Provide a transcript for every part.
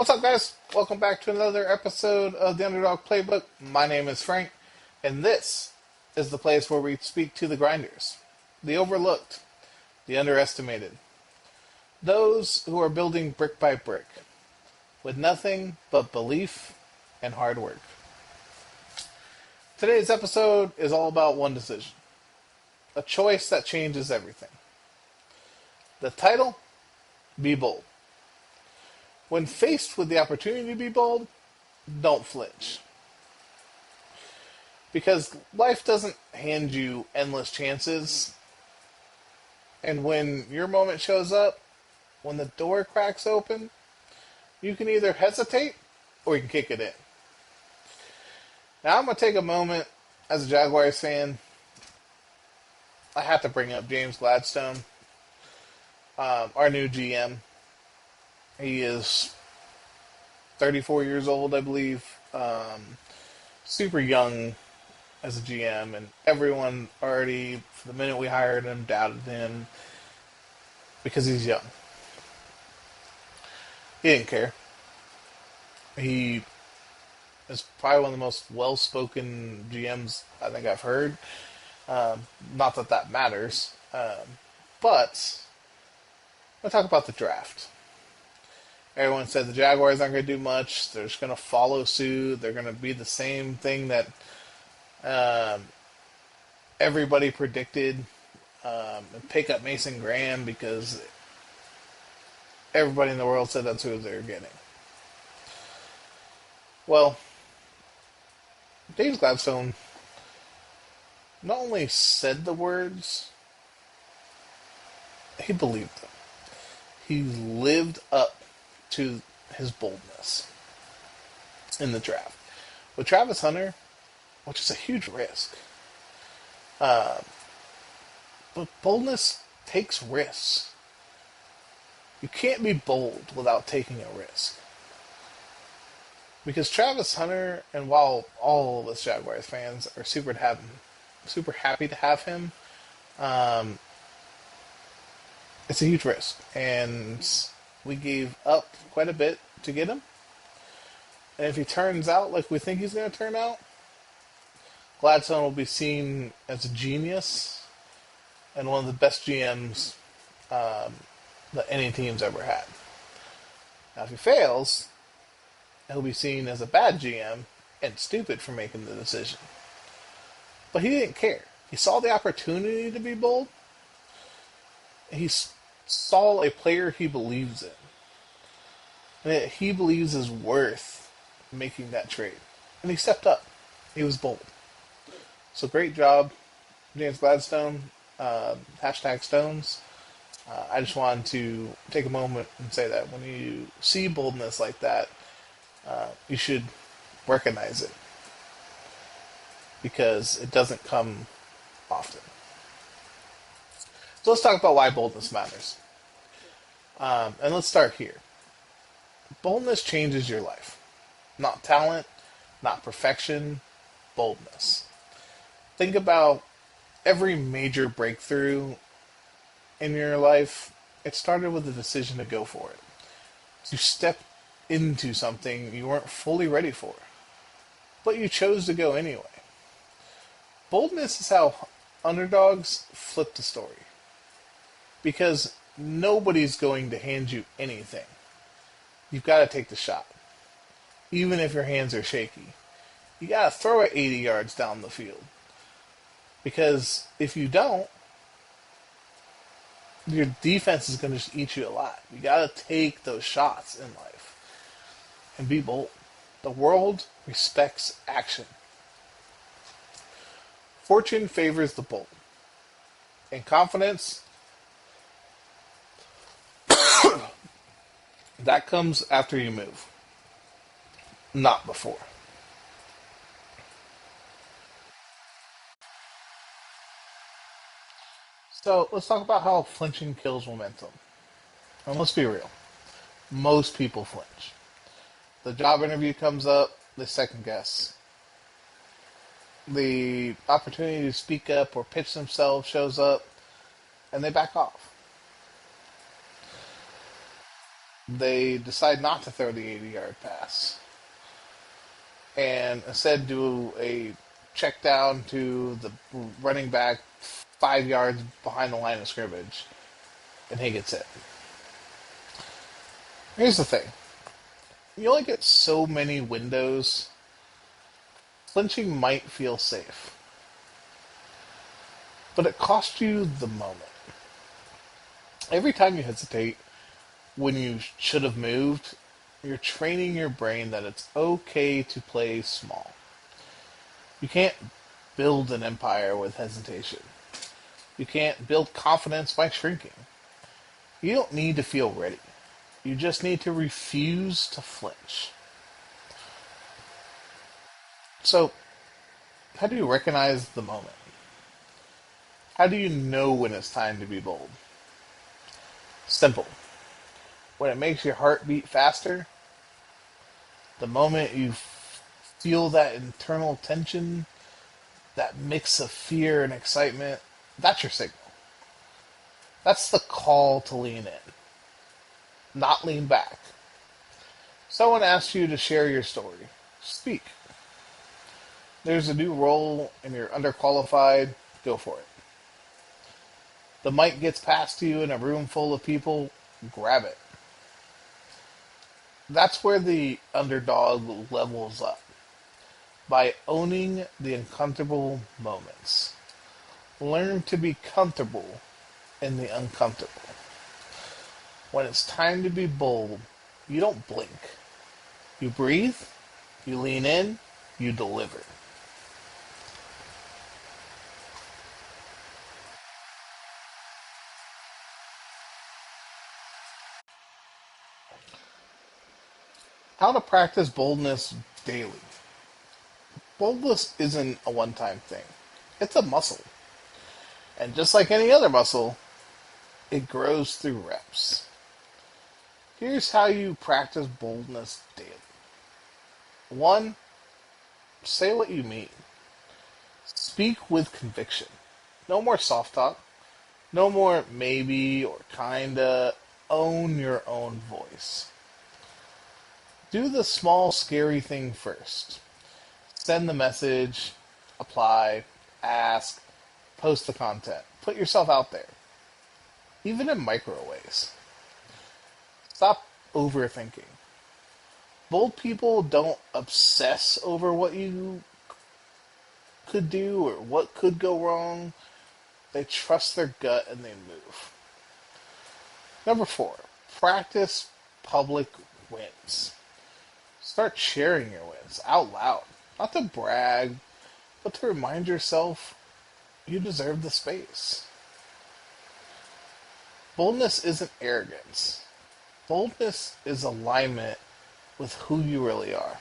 What's up, guys? Welcome back to another episode of the Underdog Playbook. My name is Frank, and this is the place where we speak to the grinders, the overlooked, the underestimated, those who are building brick by brick with nothing but belief and hard work. Today's episode is all about one decision, a choice that changes everything. The title: Be Bold. When faced with the opportunity to be bold, don't flinch. Because life doesn't hand you endless chances. And when your moment shows up, when the door cracks open, you can either hesitate or you can kick it in. Now, I'm going to take a moment as a Jaguars fan. I have to bring up James Gladstone, our new GM. He is 34 years old, I believe. Super young as a GM, and everyone already, from the minute we hired him, doubted him because he's young. He didn't care. He is probably one of the most well-spoken GMs I think I've heard. Not that that matters, but let's talk about the draft. Everyone said the Jaguars aren't going to do much. They're just going to follow suit. They're going to be the same thing that everybody predicted, and pick up Mason Graham because everybody in the world said that's who they were getting. Well, James Gladstone not only said the words, he believed them. He lived up to his boldness in the draft. With Travis Hunter, which is a huge risk, but boldness takes risks. You can't be bold without taking a risk. Because Travis Hunter, and while all of us Jaguars fans are super happy to have him, it's a huge risk. And we gave up quite a bit to get him. And if he turns out like we think he's going to turn out, Gladstone will be seen as a genius and one of the best GMs that any team's ever had. Now, if he fails, he'll be seen as a bad GM and stupid for making the decision. But he didn't care. He saw the opportunity to be bold. He saw a player he believes in. And that he believes is worth making that trade. And he stepped up. He was bold. So great job, James Gladstone. Hashtag Stones. I just wanted to take a moment and say that when you see boldness like that, you should recognize it. Because it doesn't come often. So let's talk about why boldness matters. And let's start here. Boldness changes your life. Not talent, not perfection, boldness. Think about every major breakthrough in your life. It started with the decision to go for it. You stepped into something you weren't fully ready for, but you chose to go anyway. Boldness is how underdogs flip the story. Because nobody's going to hand you anything. You've got to take the shot. Even if your hands are shaky. You got to throw it 80 yards down the field. Because if you don't, your defense is going to just eat you alive. You got to take those shots in life. And be bold. The world respects action. Fortune favors the bold. And confidence, that comes after you move, not before. So let's talk about how flinching kills momentum. And let's be real. Most people flinch. The job interview comes up, they second guess. The opportunity to speak up or pitch themselves shows up, and they back off. they decide not to throw the 80-yard pass and instead do a check down to the running back 5 yards behind the line of scrimmage, and he gets it. Here's the thing. You only get so many windows. Flinching might feel safe, but it costs you the moment. Every time you hesitate when you should have moved, you're training your brain that it's okay to play small. You can't build an empire with hesitation. You can't build confidence by shrinking. You don't need to feel ready. You just need to refuse to flinch. So, how do you recognize the moment? How do you know when it's time to be bold? Simple. When it makes your heart beat faster, the moment you feel that internal tension, that mix of fear and excitement, that's your signal. That's the call to lean in, not lean back. Someone asks you to share your story. Speak. There's a new role and you're underqualified, go for it. The mic gets passed to you in a room full of people, grab it. That's where the underdog levels up, by owning the uncomfortable moments. Learn to be comfortable in the uncomfortable. When it's time to be bold, you don't blink. You breathe, you lean in, you deliver. How to practice boldness daily. Boldness isn't a one-time thing. It's a muscle. And just like any other muscle, it grows through reps. Here's how you practice boldness daily. 1. Say what you mean. Speak with conviction. No more soft talk. No more maybe or kinda. Own your own voice. Do the small, scary thing first. Send the message, apply, ask, post the content. Put yourself out there, even in micro ways. Stop overthinking. Bold people don't obsess over what you could do or what could go wrong. They trust their gut and they move. Number 4, practice public wins. Start sharing your wins out loud. Not to brag, but to remind yourself you deserve the space. Boldness isn't arrogance. Boldness is alignment with who you really are.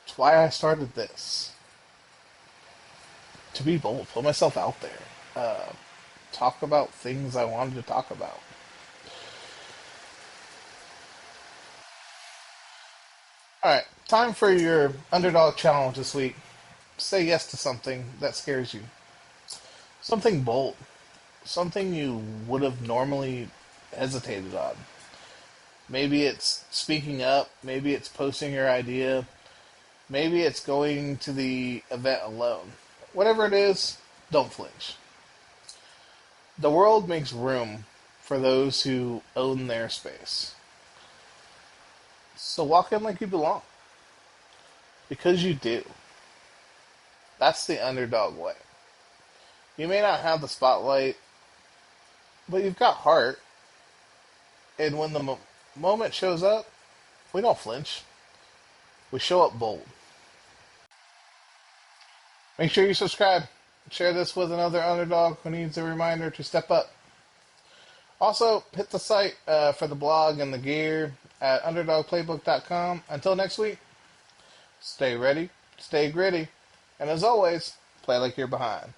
It's why I started this. To be bold, put myself out there. Talk about things I wanted to talk about. Alright, time for your underdog challenge this week. Say yes to something that scares you. Something bold. Something you would have normally hesitated on. Maybe it's speaking up. Maybe it's posting your idea. Maybe it's going to the event alone. Whatever it is, don't flinch. The world makes room for those who own their space. So walk in like you belong. Because you do. That's the underdog way. You may not have the spotlight, but you've got heart. And when the moment shows up, we don't flinch. We show up bold. Make sure you subscribe. Share this with another underdog who needs a reminder to step up. Also, hit the site for the blog and the gear at underdogplaybook.com. Until next week, stay ready, stay gritty, and as always, play like you're behind.